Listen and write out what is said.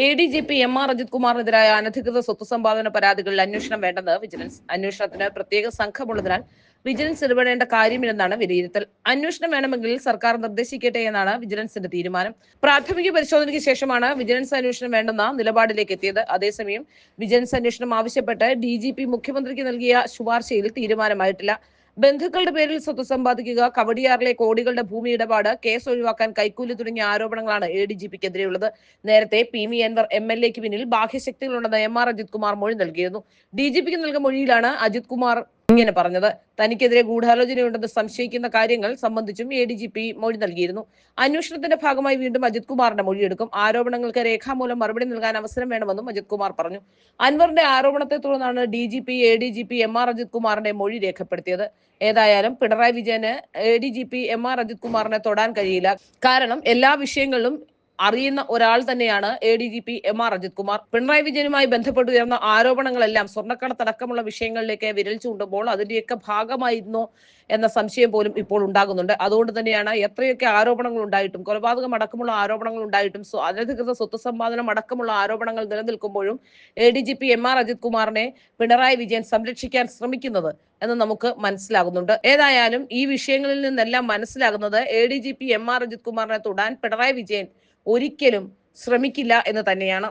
ADGP MR Ajith കുമാറിനെതിരായ അനധികൃത സ്വത്ത് സമ്പാദന പരാതികളിൽ അന്വേഷണം വേണ്ടെന്ന് വിജിലൻസ്. അന്വേഷണത്തിന് പ്രത്യേക സംഘമുള്ളതിനാൽ വിജിലൻസ് ഇടപെടേണ്ട കാര്യമില്ലെന്നാണ് വിലയിരുത്തൽ. അന്വേഷണം വേണമെങ്കിൽ സർക്കാർ നിർദ്ദേശിക്കട്ടെ എന്നാണ് വിജിലൻസിന്റെ തീരുമാനം. പ്രാഥമിക പരിശോധനയ്ക്ക് ശേഷമാണ് വിജിലൻസ് അന്വേഷണം വേണ്ടെന്ന നിലപാടിലേക്ക് എത്തിയത്. അതേസമയം വിജിലൻസ് അന്വേഷണം ആവശ്യപ്പെട്ട് DGP മുഖ്യമന്ത്രിക്ക് നൽകിയ ശുപാർശയിൽ തീരുമാനമായിട്ടില്ല. ബന്ധുക്കളുടെ പേരിൽ സ്വത്ത് സമ്പാദിക്കുക, കവടിയാറിലെ കോടികളുടെ ഭൂമി ഇടപാട്, കേസ് ഒഴിവാക്കാൻ കൈക്കൂലി തുടങ്ങിയ ആരോപണങ്ങളാണ് ADGPക്കെതിരെയുള്ളത്. നേരത്തെ PV അൻവർ MLAക്ക് പിന്നിൽ ബാഹ്യശക്തികളുണ്ടെന്ന് MR അജിത് കുമാർ മൊഴി നൽകിയിരുന്നു. DGPക്ക് നൽകിയ മൊഴിയിലാണ് അജിത് കുമാർ ഇങ്ങനെ പറഞ്ഞത്. തനിക്കെതിരെ ഗൂഢാലോചനയുണ്ടെന്ന് സംശയിക്കുന്ന കാര്യങ്ങൾ സംബന്ധിച്ചും ADGP മൊഴി നൽകിയിരുന്നു. അന്വേഷണത്തിന്റെ ഭാഗമായി വീണ്ടും അജിത് കുമാറിന്റെ മൊഴിയെടുക്കും. ആരോപണങ്ങൾക്ക് രേഖാമൂലം മറുപടി നൽകാൻ അവസരം വേണമെന്നും അജിത് കുമാർ പറഞ്ഞു. അൻവറിന്റെ ആരോപണത്തെ തുടർന്നാണ് DGP ADGP MR അജിത് കുമാറിന്റെ മൊഴി രേഖപ്പെടുത്തിയത്. ഏതായാലും പിണറായി വിജയന് ADGP MR അജിത് കുമാറിനെ തൊടാൻ കഴിയില്ല. കാരണം എല്ലാ വിഷയങ്ങളിലും അറിയുന്ന ഒരാൾ തന്നെയാണ് ADGP MR അജിത് കുമാർ. പിണറായി വിജയനുമായി ബന്ധപ്പെട്ട് ഉയർന്ന ആരോപണങ്ങളെല്ലാം സ്വർണ്ണക്കടത്തടക്കമുള്ള വിഷയങ്ങളിലേക്ക് വിരൽ ചൂണ്ടുമ്പോൾ അതിന്റെയൊക്കെ ഭാഗമായിരുന്നോ എന്ന സംശയം പോലും ഇപ്പോൾ ഉണ്ടാകുന്നുണ്ട്. അതുകൊണ്ട് തന്നെയാണ് എത്രയൊക്കെ ആരോപണങ്ങൾ ഉണ്ടായിട്ടും, കൊലപാതകം അടക്കമുള്ള ആരോപണങ്ങൾ ഉണ്ടായിട്ടും, അനധികൃത സ്വത്ത് സമ്പാദനം അടക്കമുള്ള ആരോപണങ്ങൾ നിലനിൽക്കുമ്പോഴും ADGP MR അജിത് കുമാറിനെ പിണറായി വിജയൻ സംരക്ഷിക്കാൻ ശ്രമിക്കുന്നത് എന്ന് നമുക്ക് മനസ്സിലാകുന്നുണ്ട്. ഏതായാലും ഈ വിഷയങ്ങളിൽ നിന്നെല്ലാം മനസ്സിലാകുന്നത് ADGP MR അജിത് കുമാറിനെ തൊടാൻ പിണറായി വിജയൻ ഒരിക്കലും ശ്രമിക്കില്ല എന്ന് തന്നെയാണ്.